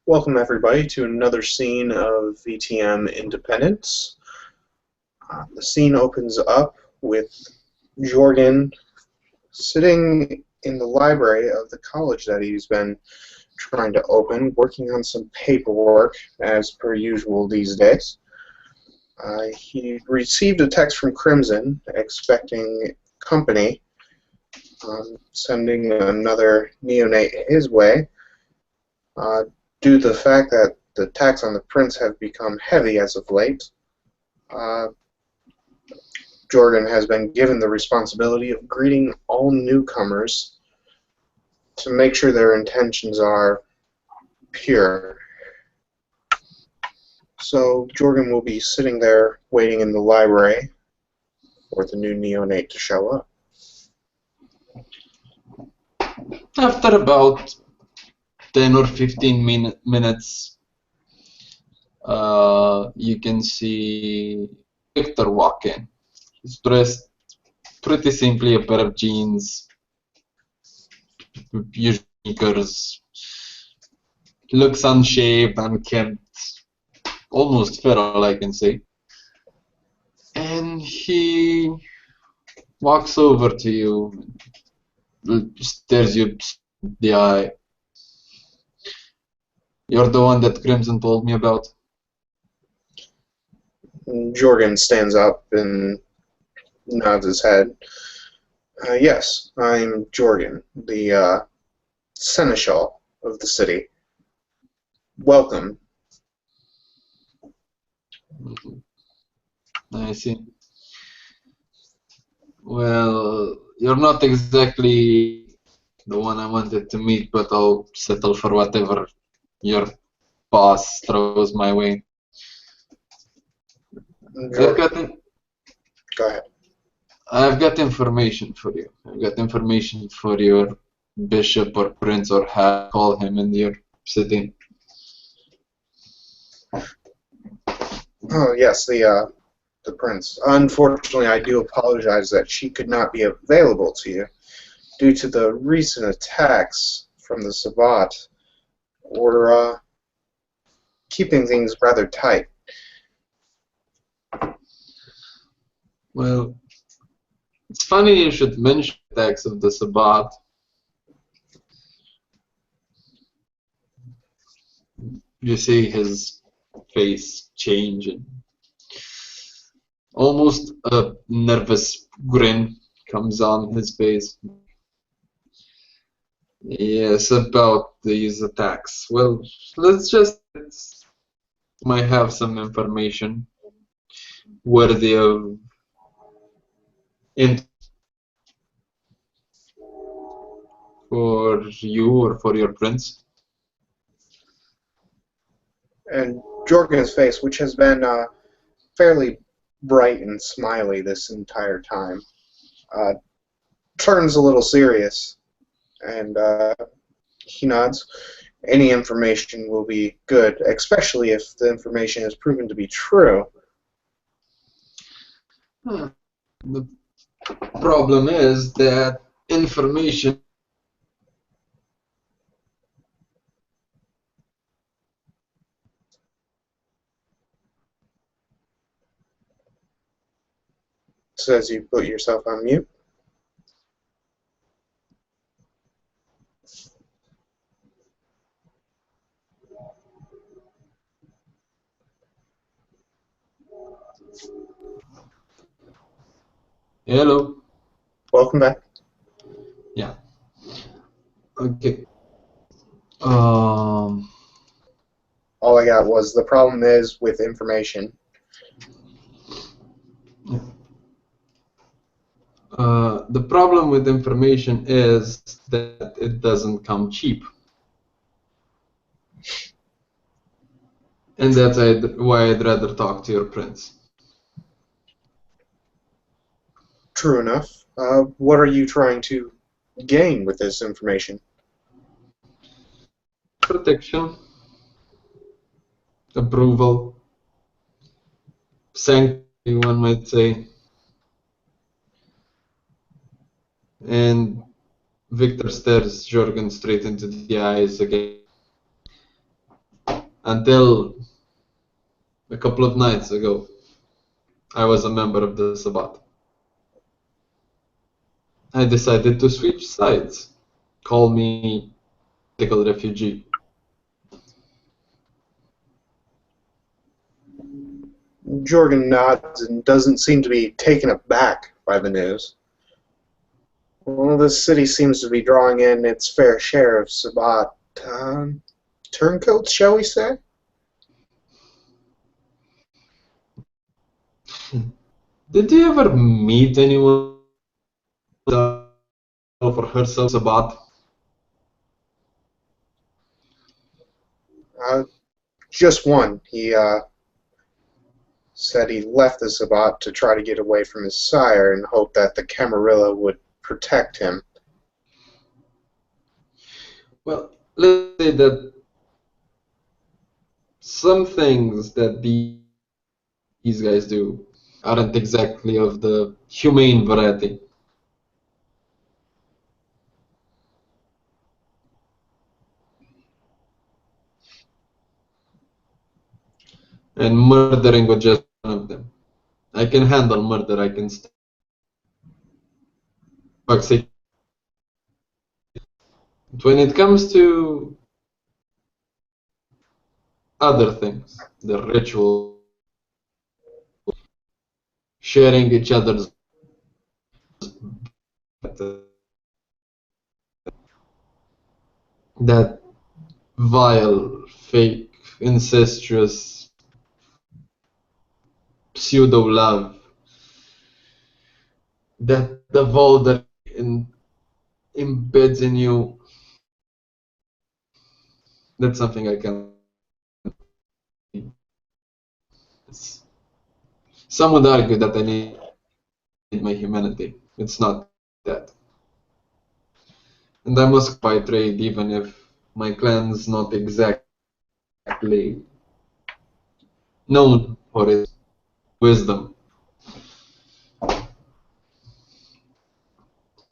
Welcome everybody to another scene of VTM Independence. The scene opens up with Jorgen sitting in the library of the college that he's been trying to open, working on some paperwork as per usual these days. He received a text from Crimson expecting company, sending another neonate his way. Due to the fact that the attacks on the Prince have become heavy as of late, Jorgen has been given the responsibility of greeting all newcomers to make sure their intentions are pure. So Jorgen will be sitting there waiting in the library for the new neonate to show up. After about 10 or 15 minutes, you can see Victor walk in. He's dressed pretty simply, a pair of jeans, usual sneakers. He looks unshaved, unkempt, almost feral, I can say. And he walks over to you, stares you in the eye. You're the one that Crimson told me about? Jorgen stands up and nods his head. Yes, I'm Jorgen, the seneschal of the city. Welcome. I see. Well, you're not exactly the one I wanted to meet, but I'll settle for whatever your boss throws my way. Go ahead. I've got information for you. I've got information for your bishop or prince or how call him in your city. Oh yes, the prince. Unfortunately, I do apologize that she could not be available to you due to the recent attacks from the Sabbat. We're keeping things rather tight. Well, it's funny you should mention attacks of the Sabbat. You see his face change and almost a nervous grin comes on his face. Yes, about these attacks. Well, let's might have some information worthy of interest for you or for your prince. And Jorgen's face, which has been fairly bright and smiley this entire time, turns a little serious, and he nods. Any information will be good, especially if the information is proven to be true. The problem is that information Says you put yourself on mute. Hello. Welcome back. Yeah. Okay. All I got was the problem is with information. The problem with information is that it doesn't come cheap. And that's why I'd rather talk to your prince. True enough. What are you trying to gain with this information? Protection, approval, sanctity, one might say. And Victor stares Jorgen straight into the eyes again. until a couple of nights ago, I was a member of the Sabbat. I decided to switch sides. Call me political refugee. Jorgen nods and doesn't seem to be taken aback by the news. Well, this city seems to be drawing in its fair share of Sabbat turncoats, shall we say? Did you ever meet anyone for herself Sabbat? Just one. He said he left the Sabbat to try to get away from his sire and hoped that the Camarilla would protect him. Well, let's say that some things that these guys do aren't exactly of the humane variety. And murdering was just one of them. I can handle murder, I can toxic. When it comes to other things, the ritual, sharing each other's that vile, fake, incestuous pseudo love that the Volder embeds in you. That's something I can. Some would argue that I need my humanity. It's not that. And I must by trade even if my clan's not exactly known for its wisdom.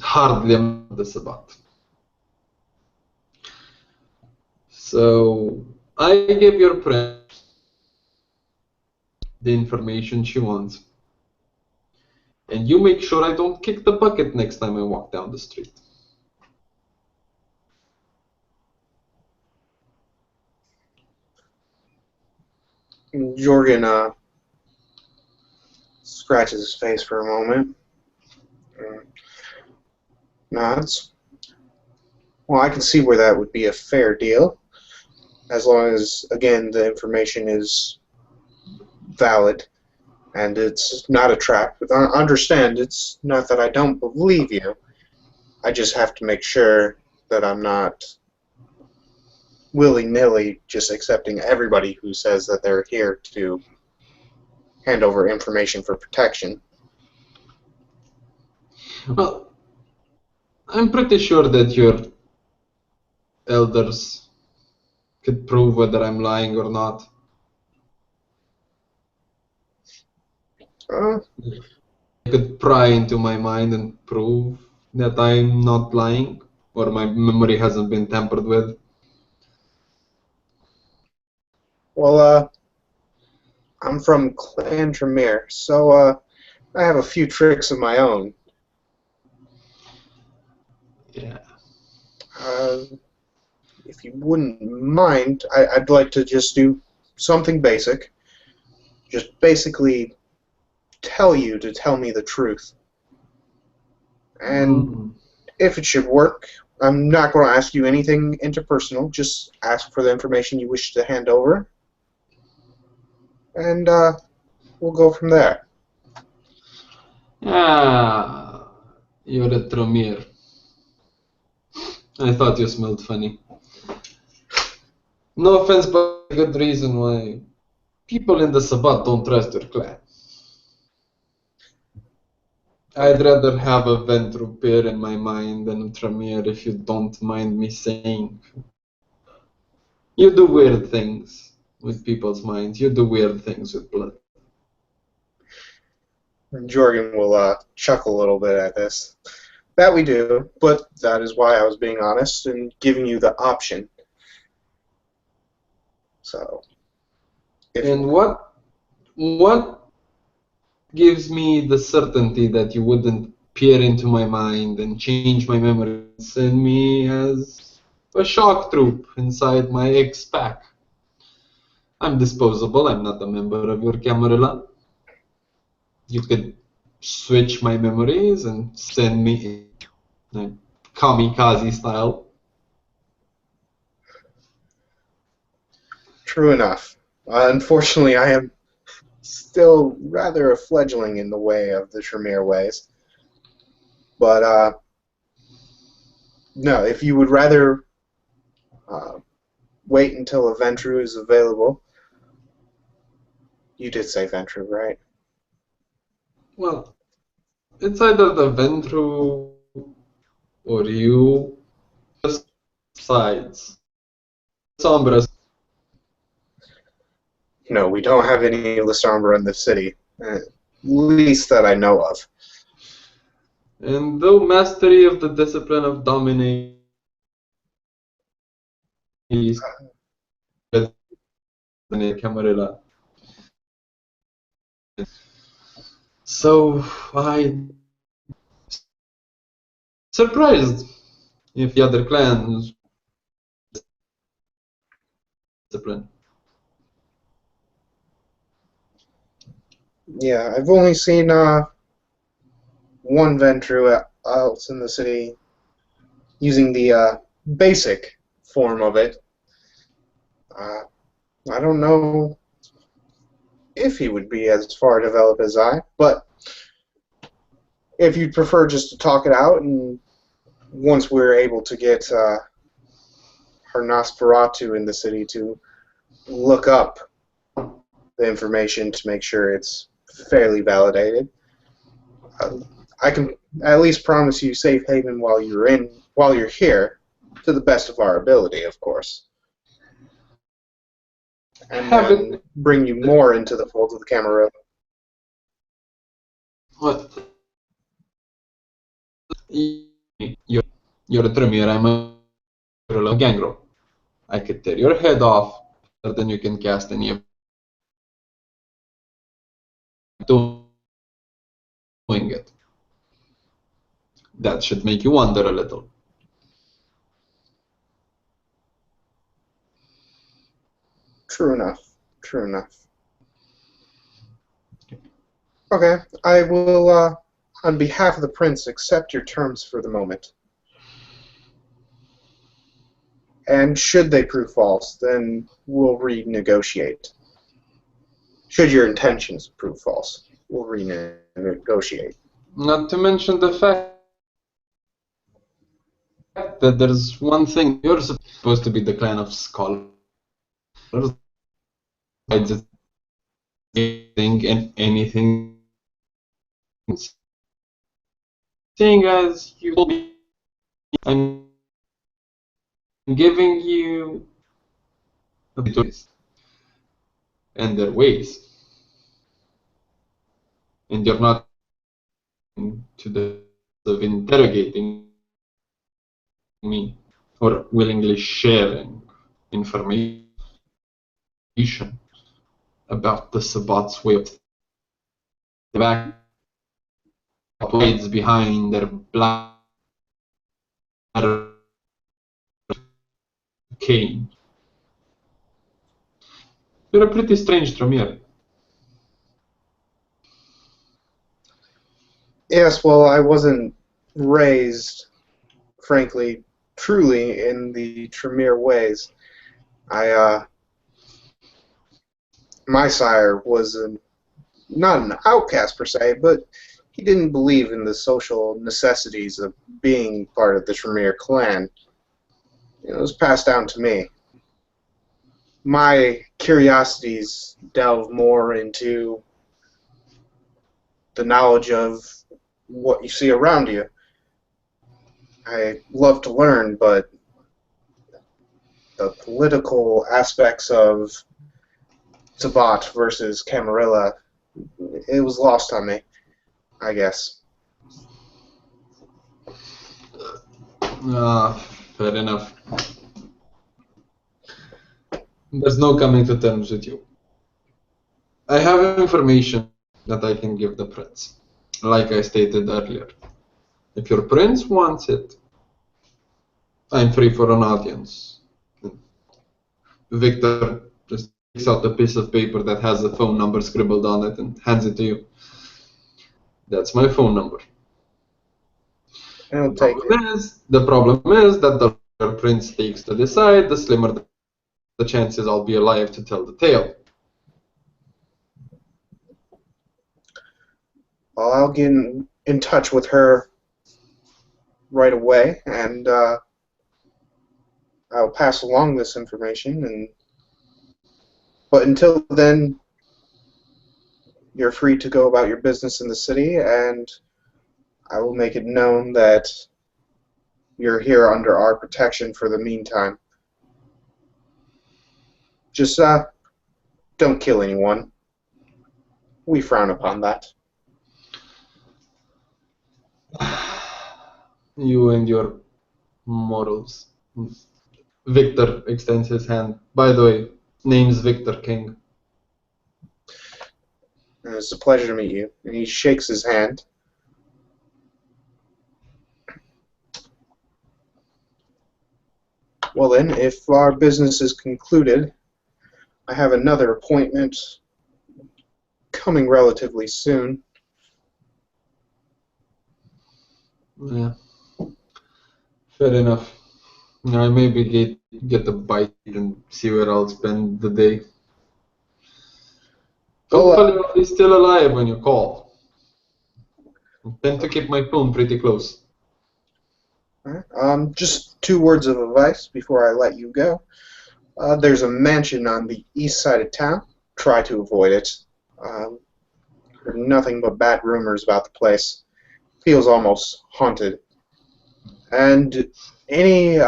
Hardly among the Sabbat. So I give your friend the information she wants. And you make sure I don't kick the bucket next time I walk down the street. Jorgen scratches his face for a moment. Nods. Well, I can see where that would be a fair deal, as long as, again, the information is valid and it's not a trap. But understand, it's not that I don't believe you. I just have to make sure that I'm not willy-nilly just accepting everybody who says that they're here to hand over information for protection. Well, I'm pretty sure that your elders could prove whether I'm lying or not. They could pry into my mind and prove that I'm not lying or my memory hasn't been tampered with. Well, I'm from Clan Tremere, so I have a few tricks of my own. Yeah. If you wouldn't mind, I'd like to just do something basic. Just basically tell you to tell me the truth. And if it should work, I'm not going to ask you anything interpersonal. Just ask for the information you wish to hand over. And we'll go from there. Ah, you're a Tremere. I thought you smelled funny. No offense, but a good reason why people in the Sabbat don't trust your clan. I'd rather have a Ventruper in my mind than a Tremere, if you don't mind me saying. You do weird things with people's minds. You do weird things with blood. Jorgen will chuckle a little bit at this. That we do, but that is why I was being honest and giving you the option. So, And what gives me the certainty that you wouldn't peer into my mind and change my memory, send me as a shock troop inside my X-Pack? I'm disposable. I'm not a member of your Camarilla. You could switch my memories and send me in kamikaze style. true enough. Unfortunately, I am still rather a fledgling in the way of the Tremere ways. But no, if you would rather wait until a Ventru is available, you did say Ventru, right? Well, it's either the Ventru or you. Sides. Sombras. No, we don't have any Lasombra in the city, least that I know of. And though mastery of the discipline of dominating is better than a Camarilla. So I'm surprised if the other clans discipline. Yeah, I've only seen one Ventru else in the city using the basic form of it. I don't know if he would be as far developed as I, but if you'd prefer just to talk it out, and once we're able to get her Nosferatu in the city to look up the information to make sure it's fairly validated, I can at least promise you safe haven while you're here, to the best of our ability, of course, and then bring you more into the fold of the Camarilla. What? You're a Tremere, I'm a Gangro. I could tear your head off, but then you can cast any of doing it. That should make you wonder a little. True enough. True enough. Okay, I will, on behalf of the prince, accept your terms for the moment. And should they prove false, then we'll renegotiate. Should your intentions prove false, we'll renegotiate. Not to mention the fact that there's one thing, you're supposed to be the clan of scholars. I just think and anything. Seeing as you will be, I'm giving you abilities and their ways, and you're not to the of interrogating me or willingly sharing information about the Sabbat's way of the back operates behind their black cane. You're a pretty strange Tremere. Yes, well, I wasn't raised, frankly, truly in the Tremere ways. My sire was not an outcast per se, but he didn't believe in the social necessities of being part of the Tremere clan. It was passed down to me. My curiosities delve more into the knowledge of what you see around you. I love to learn, but the political aspects of Sabbat versus Camarilla, it was lost on me, I guess. Fair enough. There's no coming to terms with you. I have information that I can give the prince. Like I stated earlier. If your prince wants it, I'm free for an audience. Victor just takes out a piece of paper that has a phone number scribbled on it and hands it to you. That's my phone number. I'll take it. The problem is that the longer prince takes to decide, the slimmer the chances I'll be alive to tell the tale. Well, I'll get in touch with her right away, and I'll pass along this information. But until then, you're free to go about your business in the city, and I will make it known that you're here under our protection for the meantime. Just don't kill anyone. We frown upon that. You and your morals. Victor extends his hand. By the way, name's Victor King. It's a pleasure to meet you. And he shakes his hand. Well then, if our business is concluded, I have another appointment coming relatively soon. Yeah. Fair enough. I maybe get a bite and see where I'll spend the day. Hopefully I'll be still alive when you call. I tend to keep my phone pretty close. Just 2 words of advice before I let you go. There's a mansion on the east side of town. Try to avoid it. There's nothing but bad rumors about the place. Feels almost haunted. And any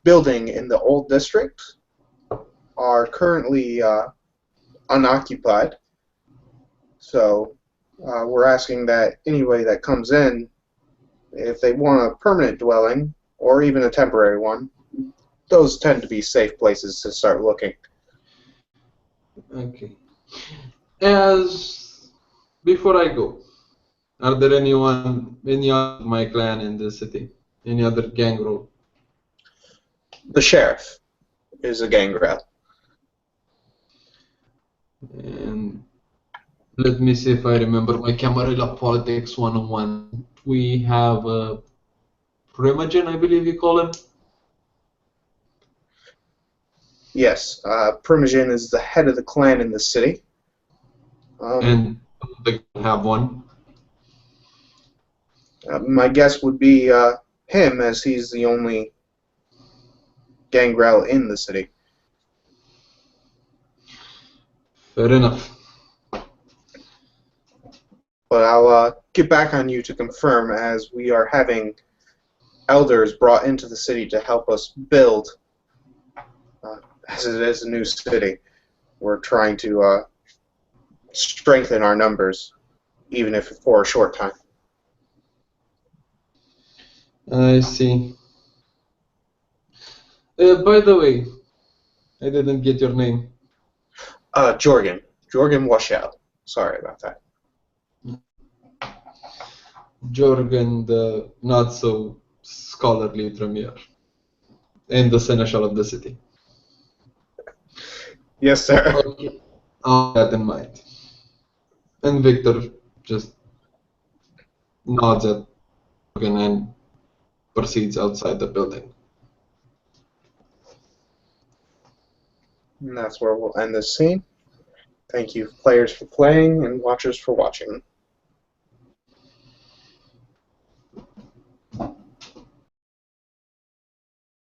building in the old district are currently unoccupied. So we're asking that anybody that comes in, if they want a permanent dwelling or even a temporary one, those tend to be safe places to start looking. Okay. Before I go, are there any of my clan in the city? Any other gangrel? The sheriff is a gangrel. And let me see if I remember my Camarilla Politics 101. We have Primogen, I believe you call him. Yes, Primogen is the head of the clan in the city. And they have one. My guess would be him, as he's the only gangrel in the city. Fair enough. But I'll get back on you to confirm, as we are having elders brought into the city to help us build, as it is a new city. We're trying to strengthen our numbers, even if for a short time. I see. By the way, I didn't get your name. Jorgen. Jorgen Washel. Sorry about that. Jorgen, the not so scholarly Tremere, and the seneschal of the city. Yes, sir. Okay. I'll keep that in mind. And Victor just nods at Jorgen and proceeds outside the building. And that's where we'll end this scene. Thank you, players, for playing, and watchers for watching.